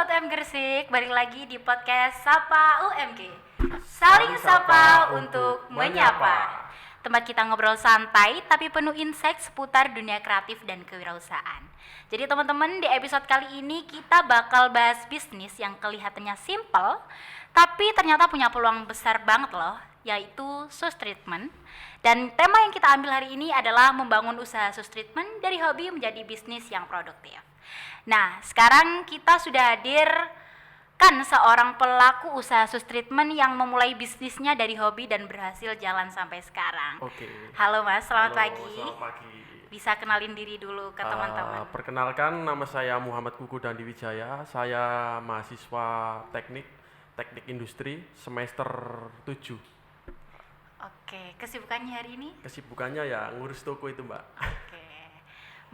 Sobat UM Gresik, balik lagi di podcast Sapa UMG. Saling sapa untuk menyapa. Tempat kita ngobrol santai tapi penuh insight seputar dunia kreatif dan kewirausahaan. Jadi teman-teman, di episode kali ini kita bakal bahas bisnis yang kelihatannya simple tapi ternyata punya peluang besar banget loh, yaitu sauce treatment. Dan tema yang kita ambil hari ini adalah membangun usaha sauce treatment dari hobi menjadi bisnis yang produktif. Nah, sekarang kita sudah hadir kan seorang pelaku usaha sauce treatment yang memulai bisnisnya dari hobi dan berhasil jalan sampai sekarang. Oke. Halo Mas, selamat pagi. Selamat pagi. Bisa kenalin diri dulu ke teman-teman. Perkenalkan, nama saya Muhammad Kuku Dandi Wijaya. Saya mahasiswa teknik industri semester 7. Oke, kesibukannya hari ini? Kesibukannya ya ngurus toko itu, Mbak. Oke,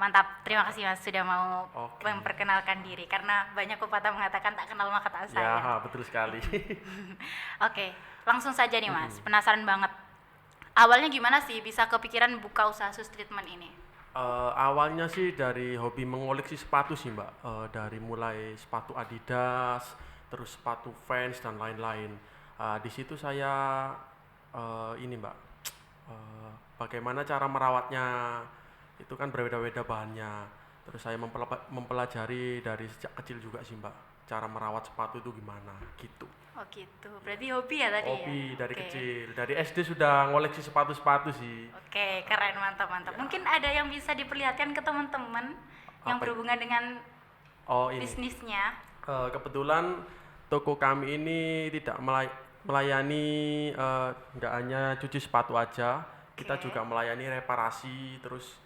mantap. Terima kasih Mas sudah mau Oke. memperkenalkan diri, karena banyak pepatah mengatakan tak kenal maka tak sayang. Ya, betul sekali. Oke, langsung saja nih Mas. Penasaran banget. Awalnya gimana sih bisa kepikiran buka usaha sauce treatment ini? Awalnya sih dari hobi mengoleksi sepatu sih, Mbak. Dari mulai sepatu Adidas, terus sepatu Vans dan lain-lain. Di situ saya ini, Mbak, bagaimana cara merawatnya itu kan berbeda-beda bahannya. Terus saya mempelajari dari sejak kecil juga sih, Mbak, cara merawat sepatu itu gimana gitu. Oh gitu, berarti hobi ya tadi Hobi ya? dari Oke. kecil, dari SD sudah ngoleksi sepatu-sepatu sih. Oke, keren, mantap. Ya. Mungkin ada yang bisa diperlihatkan ke teman-teman yang Apa itu? berhubungan dengan Oh ini, bisnisnya. kebetulan toko kami ini tidak melayani nggak hanya cuci sepatu aja, kita Oke. juga melayani reparasi, terus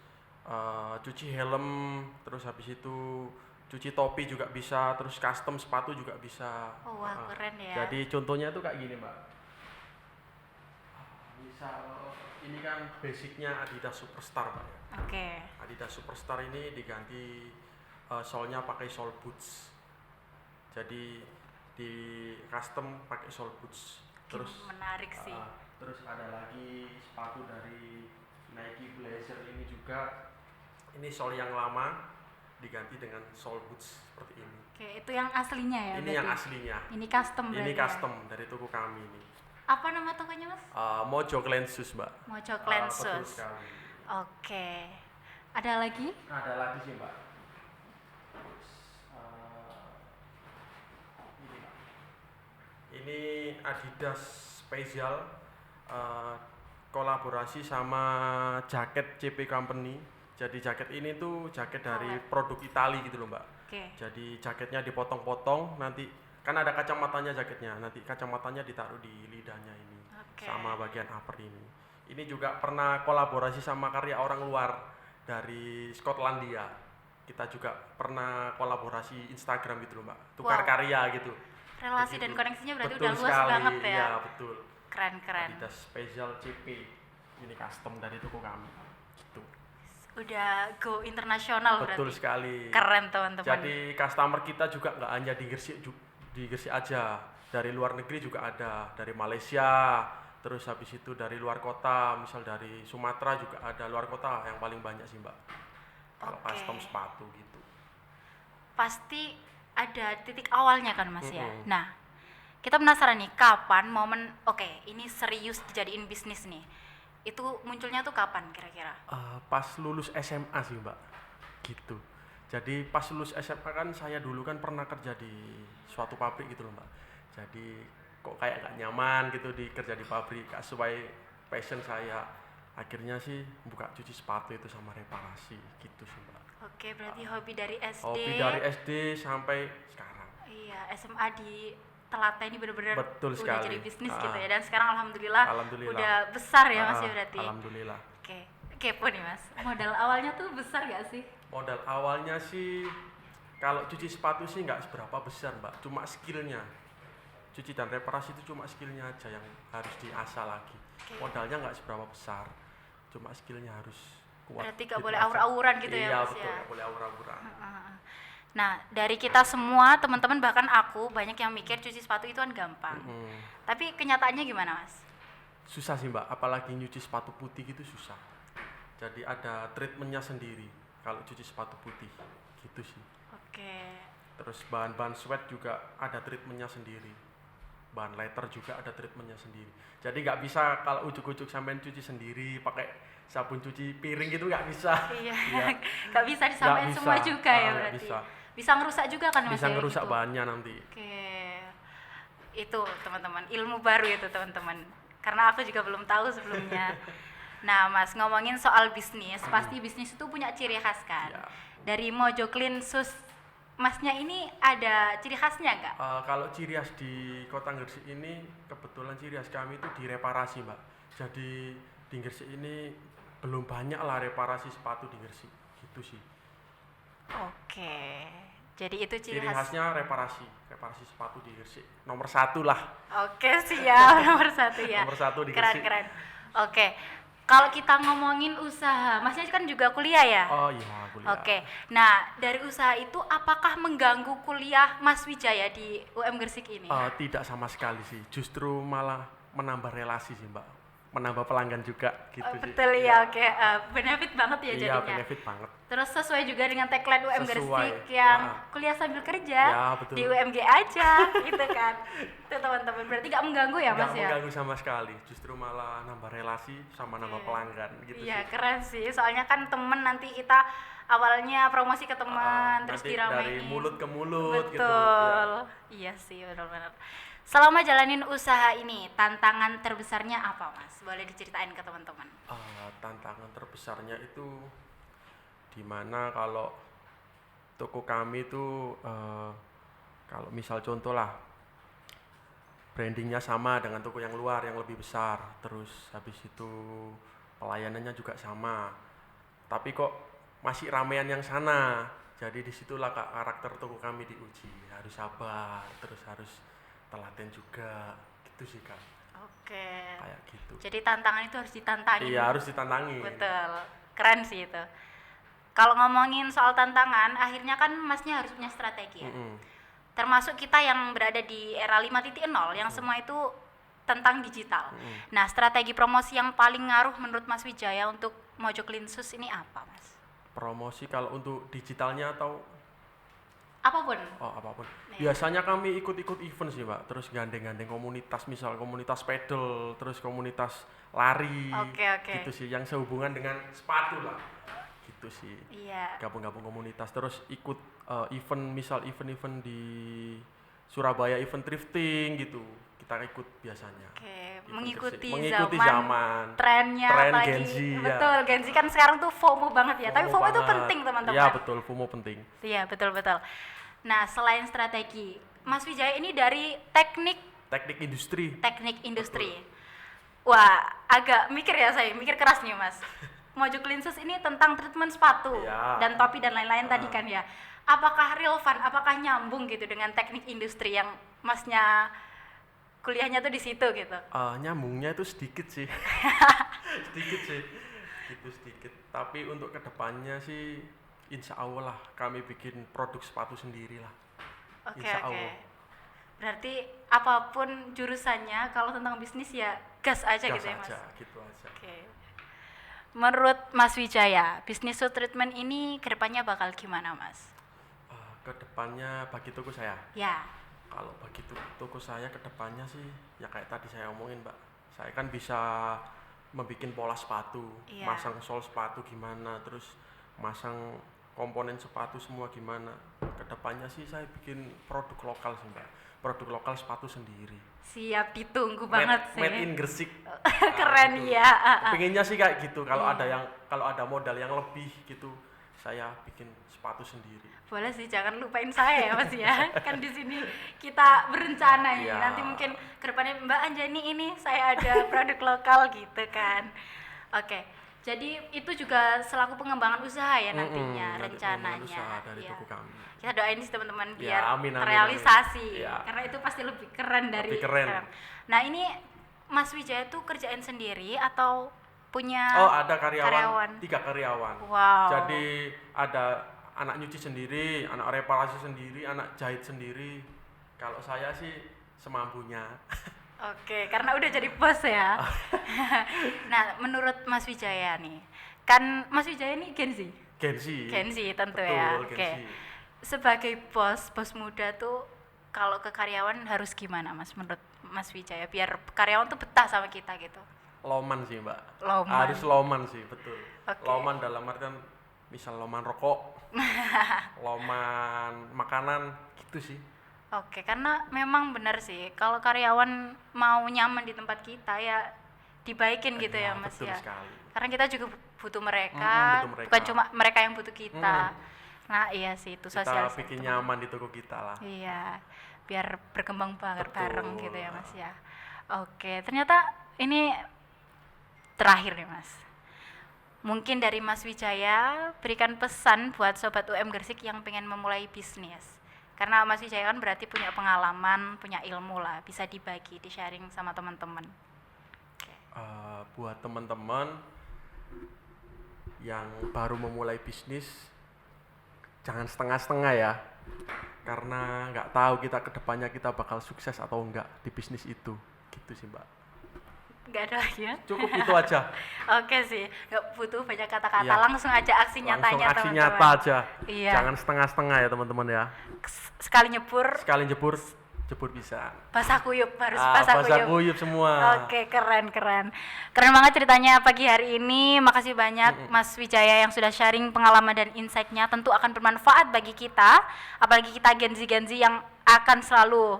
cuci helm, terus habis itu cuci topi juga bisa, terus custom sepatu juga bisa. Oh wah, keren ya. Jadi contohnya tuh kayak gini, Mbak. Misal ini kan basicnya Adidas Superstar, Mbak, ya. Oke. Adidas Superstar ini diganti solnya pakai sole boots. Jadi di custom pakai sole boots. Terus Menarik sih. terus ada lagi sepatu dari Nike Blazer ini juga. Ini sole yang lama diganti dengan sole boots seperti ini. Oke, itu yang aslinya ya? Ini yang berarti? aslinya. Ini custom Ini berarti ya? custom dari toko kami ini. Apa nama tokonya Mas? Mojo Lensus, Mbak. Mojo Betul Lensus. sekali. Oke. Ada lagi? Ada lagi sih, Mbak. Terus, ini, Mbak. Ini Adidas Special kolaborasi sama jaket CP Company. Jadi jaket ini tuh jaket dari produk Itali gitu loh, Mbak. Oke. Jadi jaketnya dipotong-potong, nanti kan ada kacamatanya jaketnya, nanti kacamatanya ditaruh di lidahnya ini. Oke. Sama bagian upper ini. Ini juga pernah kolaborasi sama karya orang luar dari Skotlandia. Kita juga pernah kolaborasi Instagram gitu loh, Mbak. Tukar Wow. karya gitu. Relasi dan Begitu. koneksinya berarti Betul udah luas sekali. banget ya? Iya, betul. Keren. Adidas Special CP. Ini custom dari toko kami. Gitu. Udah go internasional Betul berarti. sekali. Keren teman-teman. Jadi customer kita juga nggak hanya di Gresik aja, dari luar negeri juga ada, dari Malaysia, terus habis itu dari luar kota, misal dari Sumatera juga ada, luar kota yang paling banyak sih, Mbak. Kalau Oke. custom sepatu gitu. Pasti ada titik awalnya kan Mas ya. Mm-mm. Nah, kita penasaran nih kapan momen ini serius dijadiin bisnis nih. Itu munculnya tuh kapan kira-kira? Pas lulus SMA sih, Mbak, gitu. Jadi pas lulus SMA kan saya dulu kan pernah kerja di suatu pabrik gitu loh, Mbak. Jadi kok kayak gak nyaman gitu kerja di pabrik, gak sesuai passion saya. Akhirnya sih buka cuci sepatu itu sama reparasi gitu sih, Mbak. Oke, berarti hobi dari SD. Hobi dari SD sampai sekarang. Iya, SMA di Telata ini benar-benar Betul udah sekali. jadi bisnis gitu ya. Dan sekarang alhamdulillah Alhamdulillah. udah besar ya Mas ya berarti. Alhamdulillah. Oke, kepo nih Mas. Modal awalnya tuh besar gak sih? Modal awalnya sih kalau cuci sepatu sih nggak seberapa besar, Mbak. Cuma skillnya. Cuci dan reparasi itu cuma skillnya aja yang harus diasah lagi. Oke. Modalnya nggak seberapa besar. Cuma skillnya harus kuat. Berarti gak gitu boleh aja. aur-auran gitu ya Iya, Mas betul, ya. nggak boleh aur-auran. Nah, dari kita semua, teman-teman bahkan aku banyak yang mikir cuci sepatu itu kan gampang. Tapi kenyataannya gimana, Mas? Susah sih, Mbak, apalagi nyuci sepatu putih gitu susah. Jadi ada treatmentnya sendiri kalau cuci sepatu putih gitu sih. Oke. Terus bahan-bahan sweat juga ada treatmentnya sendiri. Bahan leather juga ada treatmentnya sendiri. Jadi nggak bisa kalau ujuk-ujuk sampean cuci sendiri pakai sabun cuci piring gitu nggak bisa. Iya, Iya. nggak bisa disampaikan Nggak semua bisa. juga ya Nggak berarti. bisa. Bisa ngerusak juga kan Mas Bisa ya, ngerusak gitu. bahannya nanti. Oke, itu teman-teman ilmu baru itu teman-teman. Karena aku juga belum tahu sebelumnya. Nah Mas, ngomongin soal bisnis, pasti bisnis itu punya ciri khas kan? Ya. Dari Mojo Clean Shoes, Masnya ini ada ciri khasnya nggak? Kalau ciri khas di Kota Gresik ini, kebetulan ciri khas kami itu di reparasi, Mbak. Jadi di Gresik ini belum banyak lah reparasi sepatu di Gresik, gitu sih. Oke, jadi itu ciri Ciri khas. khasnya reparasi sepatu di Gresik. Nomor 1 lah. Oke, siap. Nomor 1 ya. Nomor 1 di Keren, Gresik. keren. Oke, kalau kita ngomongin usaha, Masnya kan juga kuliah ya? Oh iya, kuliah. Oke, nah dari usaha itu apakah mengganggu kuliah Mas Wijaya di UM Gresik ini? Tidak sama sekali sih, justru malah menambah relasi sih, Mbak. Menambah pelanggan juga gitu sih. Betul ya, oke. Benefit banget ya Iya, jadinya. benefit banget. Terus sesuai juga dengan tagline UM Sesuai. Gresik yang kuliah sambil kerja Ya, betul. di UMG aja, gitu kan. Itu teman-teman, berarti nggak mengganggu ya Mas Nggak ya? mengganggu sama sekali, justru malah nambah relasi sama nambah pelanggan gitu Iya, sih. keren sih. Soalnya kan temen nanti kita awalnya promosi ke teman, terus Nanti diramein. dari mulut ke mulut gitu. Betul. Iya sih, benar-benar. Selama jalanin usaha ini, tantangan terbesarnya apa, Mas? Boleh diceritain ke teman-teman. Tantangan terbesarnya itu dimana kalau toko kami itu kalau misal contoh lah brandingnya sama dengan toko yang luar yang lebih besar, terus habis itu pelayanannya juga sama, tapi kok masih ramean yang sana. Jadi disitulah karakter toko kami diuji, harus sabar, terus harus telaten juga, gitu sih Kak. Oke. Kayak gitu. Jadi tantangan itu harus ditantangin. Iya, harus ditantangin. Betul. Keren sih itu. Kalau ngomongin soal tantangan, akhirnya kan Masnya harus punya strategi ya. Termasuk kita yang berada di era 5.0 yang semua itu tentang digital. Nah, strategi promosi yang paling ngaruh menurut Mas Wijaya untuk Mojo Clean Shoes ini apa, Mas? Promosi kalau untuk digitalnya atau Apapun. apapun. Iya. Biasanya kami ikut-ikut event sih, Mbak. Terus gandeng-gandeng komunitas, misal komunitas pedal, terus komunitas lari. Oke. Gitu sih, yang sehubungan dengan sepatu lah. Gitu sih. Iya. Gabung-gabung komunitas, terus ikut event, misal event-event di Surabaya, event thrifting gitu. Kita ikut biasanya. Oke, Event mengikuti thrifting. zaman. trennya Tren apalagi. Gen Z, ya. Betul, Gen Z kan sekarang tuh FOMO banget ya. Tapi FOMO itu banget. penting, teman-teman. Iya, betul, FOMO penting. Iya, betul. Nah, selain strategi, Mas Wijaya ini dari teknik Teknik industri. Wah, agak mikir ya saya, mikir keras nih Mas. Mojo Clean Shoes ini tentang treatment sepatu Iya. dan topi dan lain-lain tadi kan ya. Apakah relevan, apakah nyambung gitu dengan teknik industri yang Masnya kuliahnya tuh di situ gitu? Nyambungnya itu sedikit sih. sedikit. Tapi untuk kedepannya sih insya Allah lah kami bikin produk sepatu sendiri lah. Oke. Insya Allah. Berarti apapun jurusannya, kalau tentang bisnis ya gas aja Gas gitu ya Mas? gitu aja. Oke. Menurut Mas Wijaya, bisnis shoe treatment ini kedepannya bakal gimana Mas? Kedepannya bagi toko saya, Ya. kalau bagi toko saya kedepannya sih ya kayak tadi saya omongin Mbak, saya kan bisa membuat pola sepatu, Iya. masang sol sepatu gimana, terus masang komponen sepatu semua gimana. Kedepannya sih saya bikin produk lokal sih Mbak, produk lokal sepatu sendiri. Siap, ditunggu banget sih. Made in Gresik. Keren gitu. ya. Pengennya sih kayak gitu. Kalau Iya. ada modal yang lebih gitu, saya bikin sepatu sendiri. Boleh sih, jangan lupain saya ya Mas ya. Kan di sini kita berencana nih. Iya. Nanti mungkin kedepannya Mbak Anjani ini saya ada produk lokal gitu kan. Oke. Jadi itu juga selaku pengembangan usaha ya nantinya, Nanti rencananya. pengembangan usaha dari Iya. toko kami. Kita doain sih teman-teman Ya, biar amin, terrealisasi. amin. Iya. Karena itu pasti lebih keren dari Lebih keren. sekarang. Nah, ini Mas Wijaya tuh kerjain sendiri atau punya Ada karyawan. 3 karyawan. Wow. Jadi ada anak nyuci sendiri, anak reparasi sendiri, anak jahit sendiri. Kalau saya sih semampunya. Oke, karena udah jadi bos ya. Nah, menurut Mas Wijaya nih, kan Mas Wijaya ini Gen Z? Gen Z. Gen Z tentu Betul, ya. Gen Oke. Z. sebagai bos muda tuh kalau ke karyawan harus gimana Mas menurut Mas Wijaya biar karyawan tuh betah sama kita gitu? Loman sih Mbak. Loman. Harus loman sih, betul. Oke. Loman dalam artian misal loman rokok, loman makanan gitu sih. Oke, karena memang benar sih kalau karyawan mau nyaman di tempat kita ya dibaikin gitu ya Mas betul ya. sekali. Karena kita juga butuh mereka, Butuh mereka. bukan cuma mereka yang butuh kita. Nah iya sih itu Kita sosialisasi. bikin nyaman di toko kita lah. Iya, biar berkembang banget Betul. bareng gitu ya Mas ya. Oke, ternyata ini terakhir nih Mas. Mungkin dari Mas Wijaya berikan pesan buat sobat UM Gresik yang pengen memulai bisnis. Karena Mas Wijaya kan berarti punya pengalaman, punya ilmu lah, bisa dibagi, di-sharing sama teman-teman. Buat teman-teman yang baru memulai bisnis, jangan setengah-setengah ya, karena nggak tahu kita kedepannya kita bakal sukses atau enggak di bisnis itu, gitu sih Mbak. Nggak ada lagi ya? Cukup itu aja. Oke sih, nggak butuh banyak kata-kata, Iya. langsung aja aksi nyatanya Langsung aksi teman-teman. nyata aja. Iya. Jangan setengah-setengah ya teman-teman ya. Sekali nyebur, Sekali jebur bisa. basah kuyup, harus basah Basah kuyup. kuyup semua. Oke, keren banget ceritanya pagi hari ini. Makasih banyak Mas Wijaya yang sudah sharing pengalaman dan insight-nya. Tentu akan bermanfaat bagi kita, apalagi kita Gen Z yang akan selalu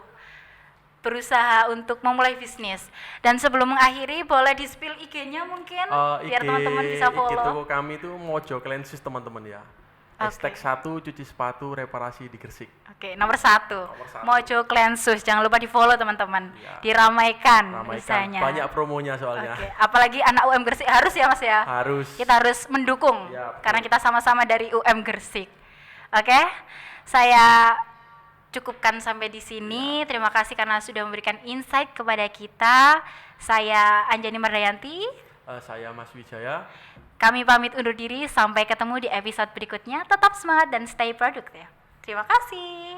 berusaha untuk memulai bisnis. Dan sebelum mengakhiri, boleh di-spill IG-nya mungkin biar teman-teman bisa follow. IG kami itu Mojo Cleansus teman-teman ya. Oke. #1 cuci sepatu reparasi di Gresik. Oke, nomor satu. Mojo Cleansus, jangan lupa di-follow teman-teman. Iya. Diramaikan Ramaikan. usahanya. Banyak promonya soalnya. Oke, apalagi anak UM Gresik harus ya Mas ya. Harus. Kita harus mendukung Ya, betul. karena kita sama-sama dari UM Gresik. Oke, saya cukupkan sampai di sini. Terima kasih karena sudah memberikan insight kepada kita. Saya Anjani Mardayanti. Saya Mas Wijaya. Kami pamit undur diri. Sampai ketemu di episode berikutnya. Tetap semangat dan stay produktif. Terima kasih.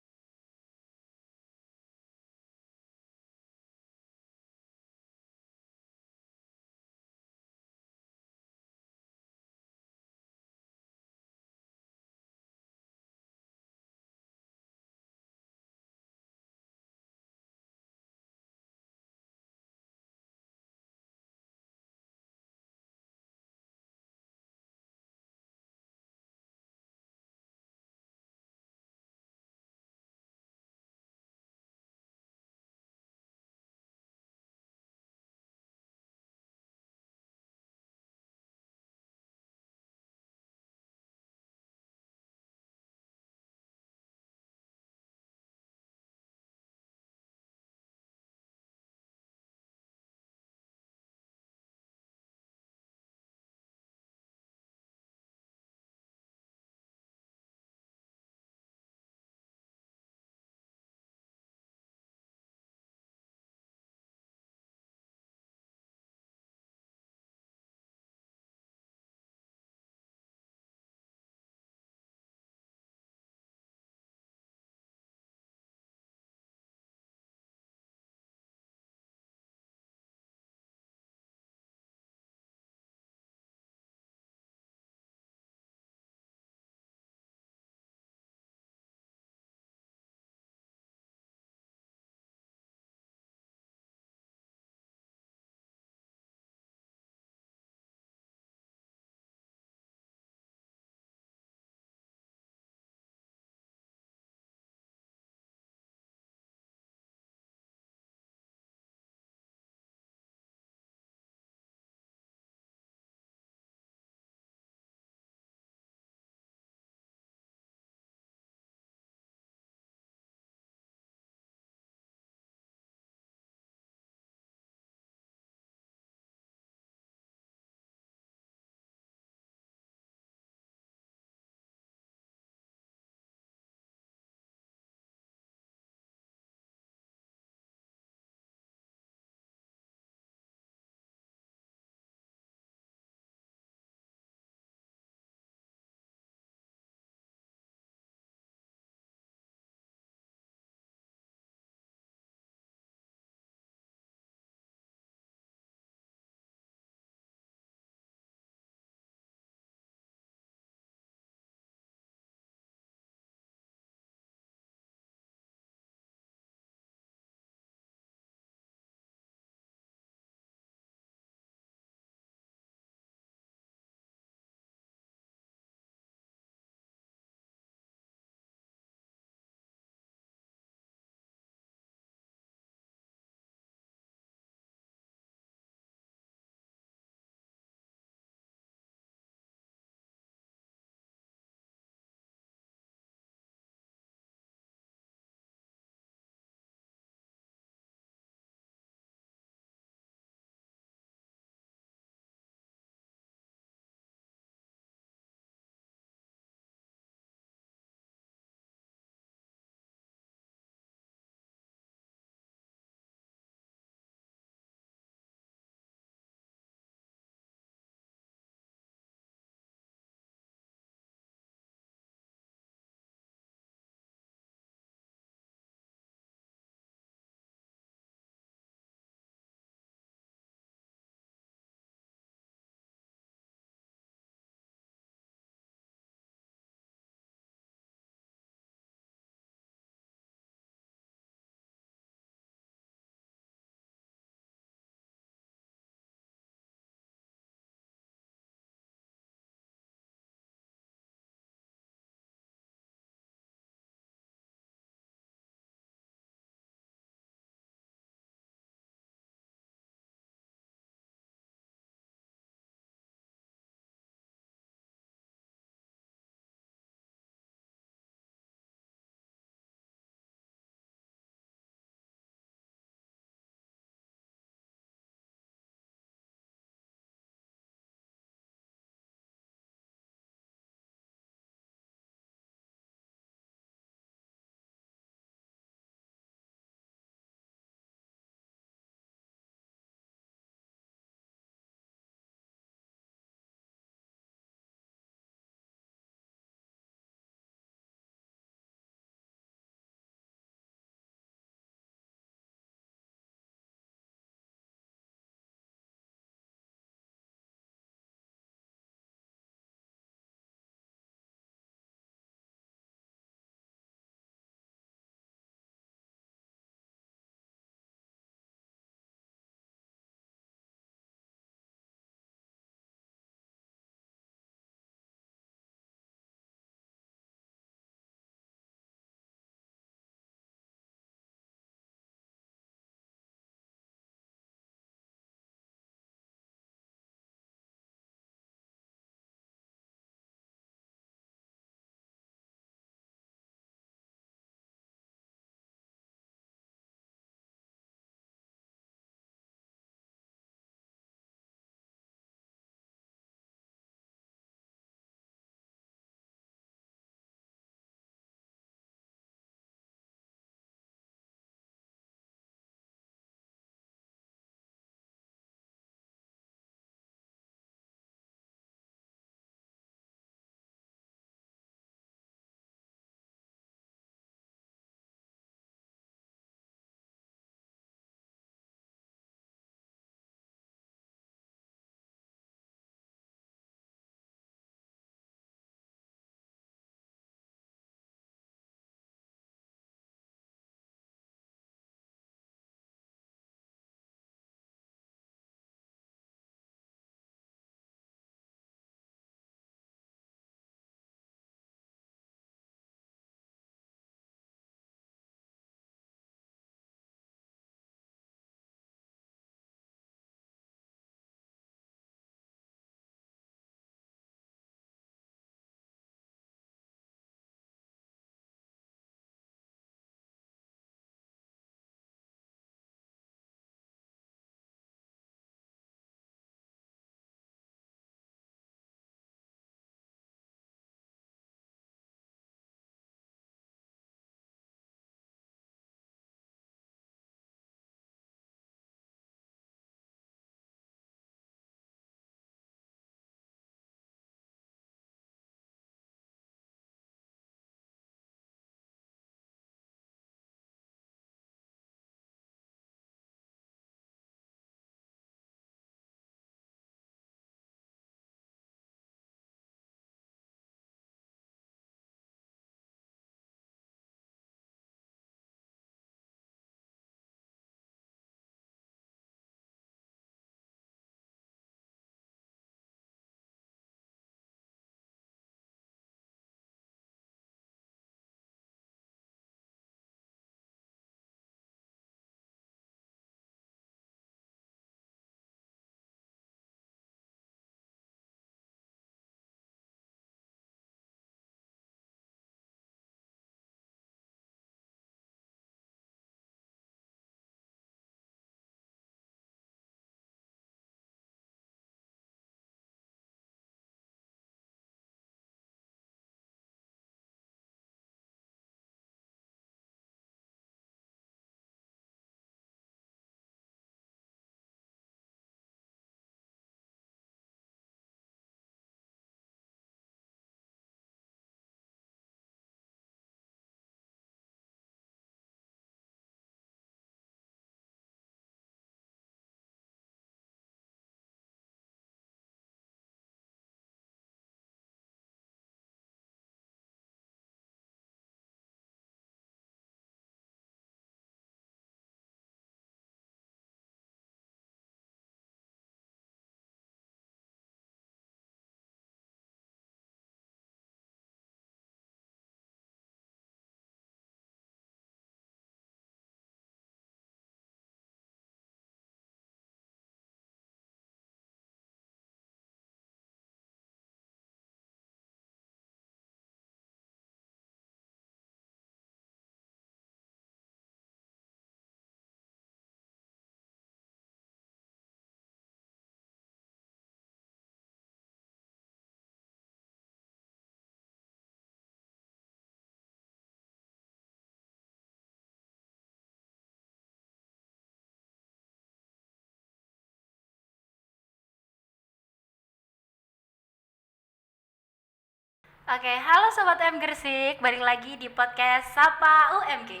Oke, halo Sobat UM Gresik, balik lagi di podcast Sapa UMG.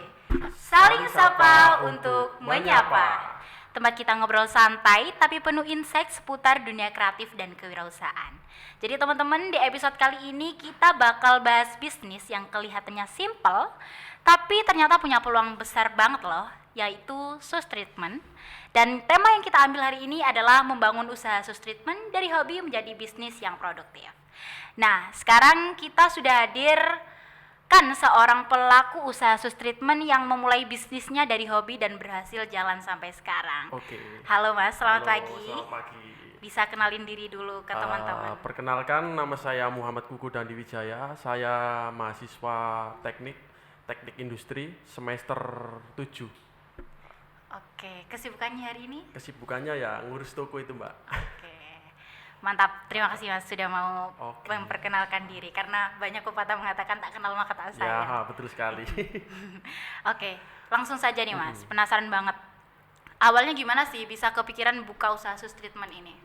Saling sapa untuk menyapa. Tempat kita ngobrol santai tapi penuh insight seputar dunia kreatif dan kewirausahaan. Jadi teman-teman, di episode kali ini kita bakal bahas bisnis yang kelihatannya simple tapi ternyata punya peluang besar banget loh, yaitu Sus Treatment. Dan tema yang kita ambil hari ini adalah membangun usaha Sus Treatment dari hobi menjadi bisnis yang produktif. Nah, sekarang kita sudah hadir kan seorang pelaku usaha Sus Treatment yang memulai bisnisnya dari hobi dan berhasil jalan sampai sekarang. Oke. Halo Mas, selamat Halo, pagi. selamat pagi. Bisa kenalin diri dulu ke teman-teman. Perkenalkan, nama saya Muhammad Kuku Dandi Wijaya. Saya mahasiswa teknik industri semester 7. Oke, kesibukannya hari ini? Kesibukannya ya ngurus toko itu, Mbak. Oke, mantap. Terima kasih Mas sudah mau Oke. memperkenalkan diri karena banyak pepatah mengatakan tak kenal maka tak sayang. Ya, betul sekali. Oke, langsung saja nih Mas. Penasaran banget. Awalnya gimana sih bisa kepikiran buka usaha Sus Treatment ini?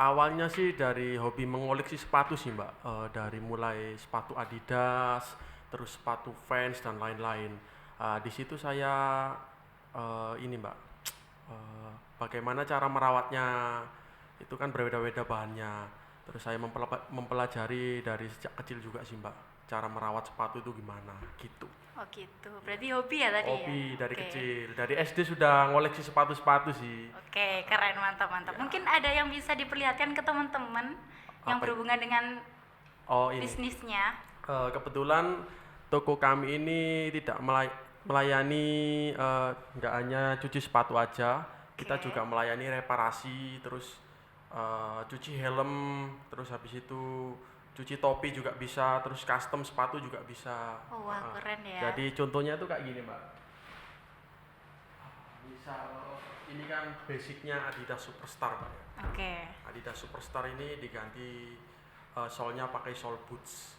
Awalnya sih dari hobi mengoleksi sepatu sih, Mbak. Dari mulai sepatu Adidas, terus sepatu Vans dan lain-lain. Di situ saya ini, Mbak, bagaimana cara merawatnya itu kan berbeda-beda bahannya. Terus saya mempelajari dari sejak kecil juga sih, Mbak, cara merawat sepatu itu gimana gitu. Oh gitu, berarti hobi ya tadi ya? Hobi dari Oke. kecil, dari SD sudah ngoleksi sepatu-sepatu sih. Oke, keren, mantap. Ya. Mungkin ada yang bisa diperlihatkan ke teman-teman yang Apa? berhubungan dengan Oh, ini. bisnisnya. Kebetulan toko kami ini tidak melayani nggak hanya cuci sepatu aja, kita Oke. juga melayani reparasi, terus cuci helm, terus habis itu cuci topi juga bisa, terus custom sepatu juga bisa. Oh wah, keren ya. Jadi contohnya tuh kayak gini, Mbak. Misal ini kan basicnya Adidas Superstar, Mbak, ya. Oke. Adidas Superstar ini diganti solnya pakai sol boots.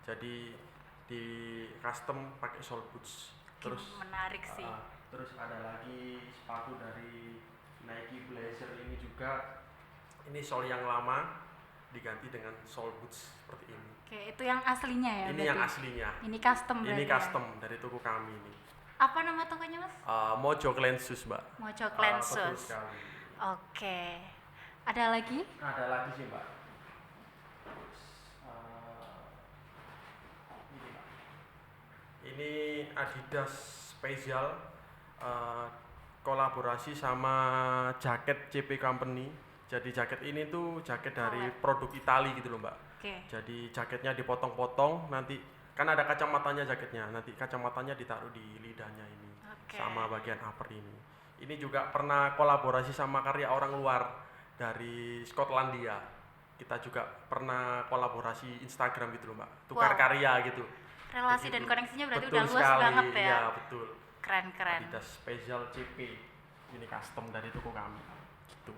Jadi di custom pakai sol boots. Terus menarik sih. terus ada lagi sepatu dari Nike Blazer ini juga. Ini sol yang lama diganti dengan sol boots seperti ini. Oke, itu yang aslinya ya? Ini berarti? yang aslinya. Ini custom Ini berarti ya? custom dari toko kami ini. Apa nama tokonya Mas? Mojo Lensus, Mbak. Mojo Betul Lensus. sekali. Oke. Ada lagi? Ada lagi sih, Mbak. Terus, ini, Mbak. Ini Adidas Special kolaborasi sama jaket CP Company. Jadi jaket ini tuh jaket dari produk Itali gitu loh, Mbak. Oke. Jadi jaketnya dipotong-potong, nanti kan ada kacamatanya jaketnya, nanti kacamatanya ditaruh di lidahnya ini. Oke. Sama bagian upper ini. Ini juga pernah kolaborasi sama karya orang luar dari Skotlandia. Kita juga pernah kolaborasi Instagram gitu loh, Mbak. Tukar Wow. karya gitu. Relasi dan Begitu. koneksinya berarti Betul udah luas sekali, banget ya. Iya, betul. Keren. Adidas Special CP. Ini custom dari toko kami. Gitu.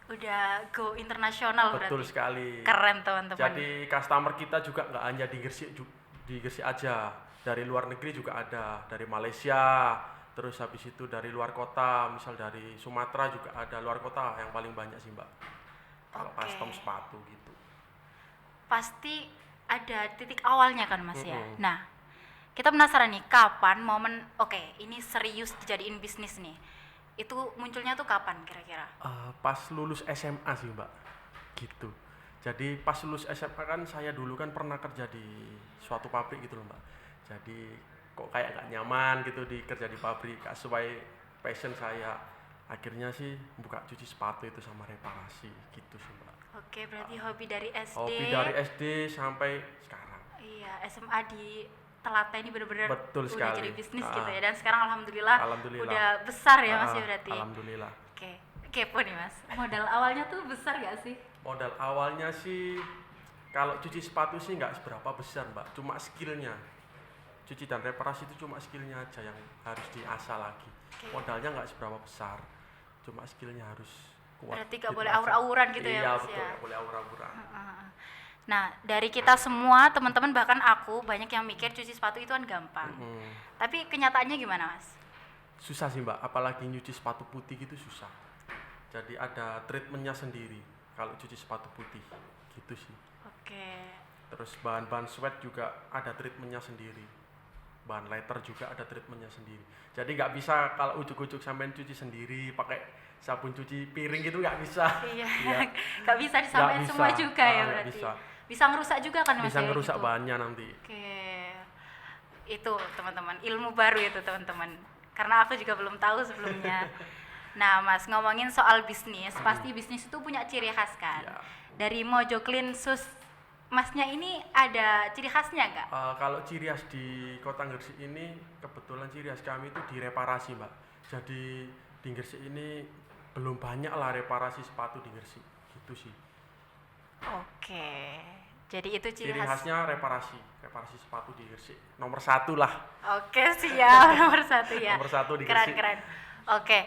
Udah go internasional Betul berarti. sekali. Keren teman-teman. Jadi customer kita juga nggak hanya di Gresik aja, dari luar negeri juga ada, dari Malaysia, terus habis itu dari luar kota, misal dari Sumatera juga ada, luar kota yang paling banyak sih, Mbak. Kalau Oke. custom sepatu gitu. Pasti ada titik awalnya kan Mas ya. Mm-mm. Nah, kita penasaran nih kapan momen oke, ini serius dijadiin bisnis nih. Itu munculnya tuh kapan kira-kira? Pas lulus SMA sih, Mbak. Gitu. Jadi pas lulus SMA kan saya dulu kan pernah kerja di suatu pabrik gitu loh, Mbak. Jadi kok kayak gak nyaman gitu kerja di pabrik, gak sesuai passion saya. Akhirnya sih buka cuci sepatu itu sama reparasi gitu sih, Mbak. Oke, berarti hobi dari SD. Hobi dari SD sampai sekarang. Iya, SMA di Telaten ini benar-benar Betul udah sekali. jadi bisnis gitu ya. Dan sekarang alhamdulillah, Alhamdulillah. udah besar ya Mas ya Ah, berarti. Alhamdulillah. Oke, kepo nih Mas. Modal awalnya tuh besar gak sih? Modal awalnya sih kalau cuci sepatu sih nggak seberapa besar, Mbak. Cuma skillnya. Cuci dan reparasi itu cuma skillnya aja yang harus diasah lagi. Oke. Modalnya nggak seberapa besar. Cuma skillnya harus kuat. Berarti nggak gitu boleh aja. aur-auran gitu ya, Iya, Mas, betul, ya? nggak boleh aur-auran. Nah, dari kita semua, teman-teman bahkan aku banyak yang mikir cuci sepatu itu kan gampang. Mm. Tapi kenyataannya gimana, Mas? Susah sih, Mbak, apalagi nyuci sepatu putih gitu susah. Jadi ada treatmentnya sendiri kalau cuci sepatu putih gitu sih. Oke. Terus bahan-bahan sweat juga ada treatmentnya sendiri. Bahan leather juga ada treatmentnya sendiri. Jadi nggak bisa kalau ujuk-ujuk sampean cuci sendiri pakai sabun cuci piring gitu nggak bisa. Iya, Iya. nggak bisa disamain Nggak semua bisa. juga ya Nggak berarti. bisa. Bisa ngerusak juga kan Mas Bisa ya, ngerusak gitu. bahannya nanti. Oke, itu teman-teman ilmu baru itu teman-teman. Karena aku juga belum tahu sebelumnya. Nah Mas, ngomongin soal bisnis, pasti bisnis itu punya ciri khas kan. Ya. Dari Mojo Clean Sus, Masnya ini ada ciri khasnya nggak? Kalau ciri khas di Kota Gresik ini kebetulan ciri khas kami itu di reparasi Mbak. Jadi di Gresik ini belum banyak lah reparasi sepatu di Gresik gitu sih. Oke, jadi itu ciri Ciri khas. khasnya reparasi sepatu di Gresik. Nomor 1 lah. Oke, siap. Nomor 1 ya. Nomor 1 di Keren, Gresik. keren. Oke,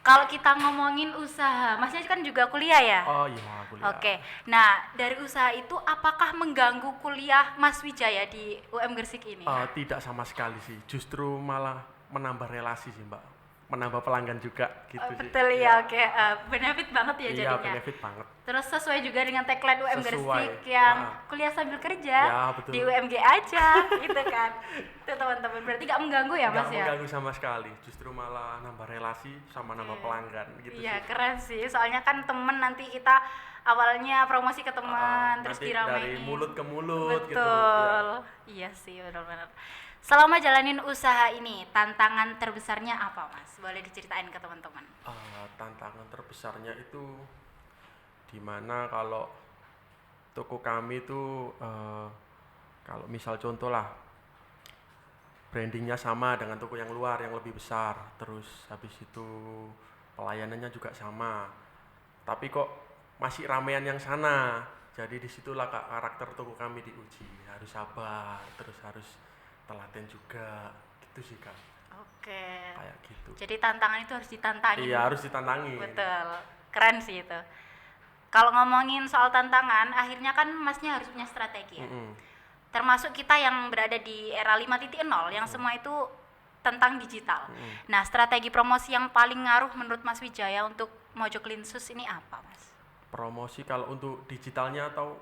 kalau kita ngomongin usaha, Masnya kan juga kuliah ya? Oh iya, kuliah. Oke, nah dari usaha itu apakah mengganggu kuliah Mas Wijaya di UM Gresik ini? Tidak sama sekali sih, justru malah menambah relasi sih Mbak, menambah pelanggan juga gitu sih. Betul ya, oke. Benefit banget ya Iya, jadinya. benefit banget. Terus sesuai juga dengan tagline UM Sesuai. Gresik yang kuliah sambil kerja Ya, betul. di UMG aja, gitu kan. Itu teman-teman, berarti gak mengganggu ya Mas Nggak ya? mengganggu sama sekali, justru malah nambah relasi sama nambah pelanggan gitu Iya, sih. keren sih. Soalnya kan temen nanti kita awalnya promosi ke teman, terus Nanti diramein. dari mulut ke mulut gitu. Betul. Ya. Iya sih, benar-benar. Selama jalanin usaha ini, tantangan terbesarnya apa, Mas? Boleh diceritain ke teman-teman. Tantangan terbesarnya itu dimana kalau toko kami itu kalau misal contoh lah brandingnya sama dengan toko yang luar yang lebih besar, terus habis itu pelayanannya juga sama, tapi kok masih ramean yang sana. Jadi disitulah karakter toko kami diuji, harus sabar, terus harus telaten juga, gitu sih Kak. Oke. Kayak gitu. Jadi tantangan itu harus ditantangin. Iya, harus ditantangin. Betul. Keren sih itu. Kalau ngomongin soal tantangan, akhirnya kan Masnya harus punya strategi ya. Termasuk kita yang berada di era 5.0 yang semua itu tentang digital. Nah, strategi promosi yang paling ngaruh menurut Mas Wijaya untuk Mojo Clean Sus ini apa, Mas? Promosi kalau untuk digitalnya atau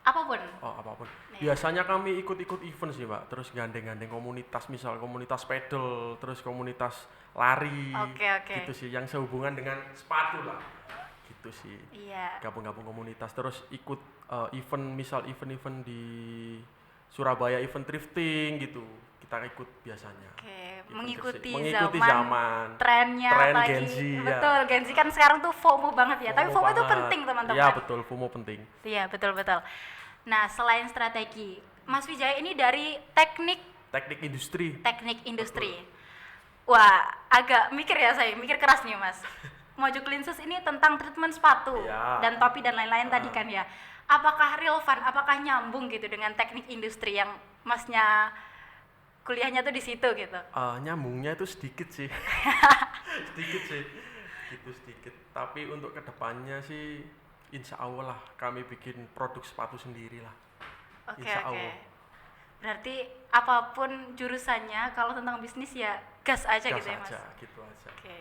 Apapun. apapun. Iya. Biasanya kami ikut-ikut event sih Mbak, terus gandeng-gandeng komunitas, misal komunitas pedal, terus komunitas lari, Oke. gitu sih, yang sehubungan dengan sepatu lah, gitu sih. Iya. Gabung-gabung komunitas, terus ikut event, misal event-event di Surabaya, event thrifting gitu, kita ikut biasanya. Oke, Event mengikuti thrifting. zaman, trennya tren apalagi. Gen Z, ya. Betul, Gen Z kan sekarang tuh FOMO banget ya. Tapi FOMO itu banget. penting, teman-teman. Iya betul, FOMO penting. Iya, betul. Nah, selain strategi, Mas Wijaya ini dari teknik Teknik industri. Wah, agak mikir ya saya, mikir keras nih Mas. Mojo Clean Sus ini tentang treatment sepatu Ya. dan topi dan lain-lain tadi kan ya. Apakah relevan, apakah nyambung gitu dengan teknik industri yang Masnya kuliahnya tuh di situ gitu? Nyambungnya itu sedikit sih. sedikit. Tapi untuk kedepannya sih, insya Allah lah kami bikin produk sepatu sendiri lah. Oke. Insya Allah. Berarti apapun jurusannya, kalau tentang bisnis ya gas aja Gas gitu ya Mas? aja, gitu aja. Oke.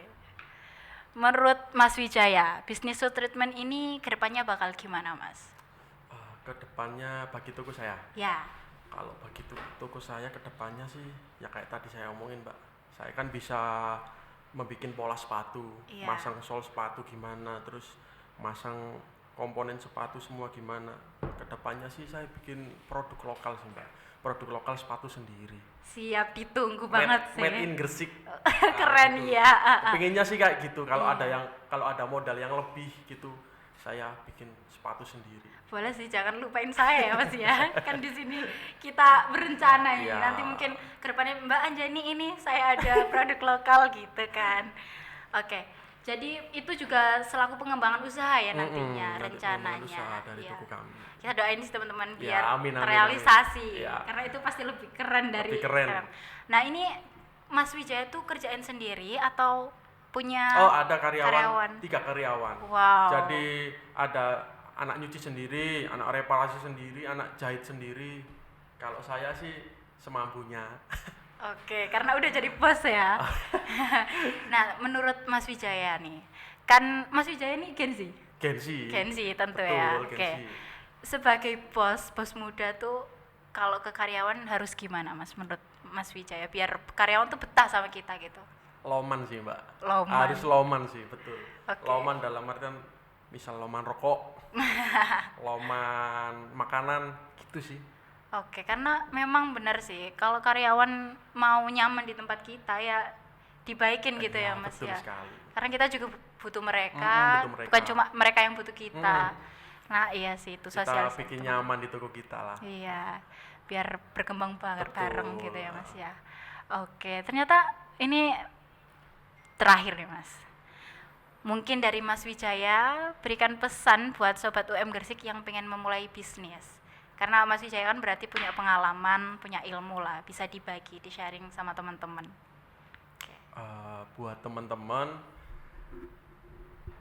Menurut Mas Wijaya, bisnis suit treatment ini kedepannya bakal gimana Mas? Kedepannya bagi toko saya, Ya. kalau bagi toko saya kedepannya sih, ya kayak tadi saya omongin Mbak, saya kan bisa membuat pola sepatu, Iya. masang sol sepatu gimana, terus masang komponen sepatu semua gimana. Kedepannya sih saya bikin produk lokal sih Mbak, produk lokal sepatu sendiri. Siap, ditunggu banget sih. Made in Gresik. Keren gitu. ya. Pengennya sih kayak gitu. Kalau Iya. ada modal yang lebih gitu, saya bikin sepatu sendiri. Boleh sih, jangan lupain saya ya Mas ya. Kan di sini kita berencana ini. Iya. Nanti mungkin kedepannya Mbak Anjani ini saya ada produk lokal gitu kan. Oke. Jadi itu juga selaku pengembangan usaha ya nantinya, Nanti rencananya. pengembangan usaha dari Iya. toko kami. Kita doain sih teman-teman Ya, biar amin. terrealisasi. Iya. Karena itu pasti lebih keren dari Lebih keren. sekarang. Nah, ini Mas Wijaya tuh kerjain sendiri atau punya Ada karyawan, 3 karyawan. Wow. Jadi ada anak nyuci sendiri, anak reparasi sendiri, anak jahit sendiri. Kalau saya sih semampunya. Oke, karena udah jadi bos ya. Nah, menurut Mas Wijaya nih, kan Mas Wijaya ini Gen Z? Gen Z. Gen Z tentu Betul, ya. Gen Oke. Z. sebagai bos muda tuh kalau ke karyawan harus gimana Mas menurut Mas Wijaya biar karyawan tuh betah sama kita gitu? Loman sih Mbak. Loman. Harus loman sih, betul. Oke. Loman dalam artian misal loman rokok, loman makanan gitu sih. Oke, karena memang benar sih kalau karyawan mau nyaman di tempat kita ya dibaikin gitu ya Mas betul ya. sekali. Karena kita juga butuh mereka, butuh mereka. bukan cuma mereka yang butuh kita. Nah iya sih itu Kita sosialisasi. bikin nyaman di toko kita lah. Iya, biar berkembang bareng Betul. gitu ya Mas ya. Oke, ternyata ini terakhir nih Mas. Mungkin dari Mas Wijaya berikan pesan buat Sobat UM Gresik yang pengen memulai bisnis. Karena Mas Wijaya kan berarti punya pengalaman, punya ilmu lah, bisa dibagi, di-sharing sama teman-teman. Buat teman-teman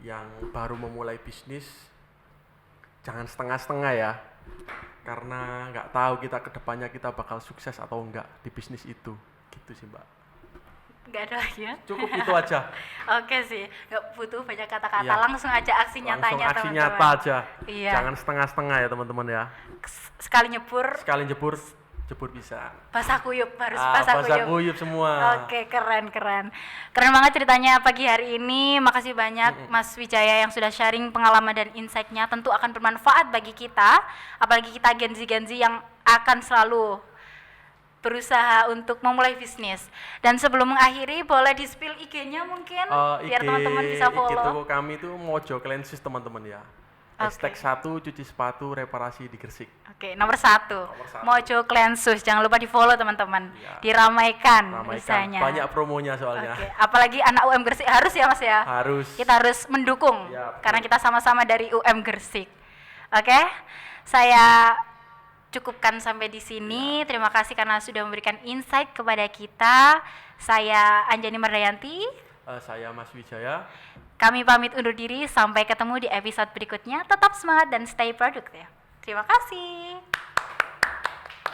yang baru memulai bisnis, jangan setengah-setengah ya. Karena nggak tahu kita kedepannya kita bakal sukses atau enggak di bisnis itu. Gitu sih Mbak. Nggak ada lagi ya? Cukup itu aja. Oke sih, nggak butuh banyak kata-kata, Iya. langsung aja aksi Langsung nyatanya aksi teman-teman. nyata aja. Iya. Jangan setengah-setengah ya teman-teman ya. Sekali nyebur, Sekali jebur bisa. basah kuyup, harus basah Basah kuyup. kuyup semua. Oke, keren banget ceritanya pagi hari ini. Makasih banyak Mas Wijaya yang sudah sharing pengalaman dan insight-nya. Tentu akan bermanfaat bagi kita, apalagi kita Gen Z yang akan selalu berusaha untuk memulai bisnis. Dan sebelum mengakhiri, boleh di-spill IG-nya mungkin biar teman-teman bisa IG follow. toko kami itu Mojo Cleansis teman-teman ya. Oke. #1 cuci sepatu reparasi di Gresik. Oke, nomor satu. Mojo Cleansus, jangan lupa di-follow teman-teman. Iya. Diramaikan Ramaikan. bisanya. Banyak promonya soalnya. Oke, apalagi anak UM Gresik harus ya Mas ya. Harus. Kita harus mendukung Ya, betul. karena kita sama-sama dari UM Gresik. Oke, saya cukupkan sampai di sini. Terima kasih karena sudah memberikan insight kepada kita. Saya Anjani Mardayanti. Saya Mas Wijaya. Kami pamit undur diri. Sampai ketemu di episode berikutnya. Tetap semangat dan stay produktif. Terima kasih.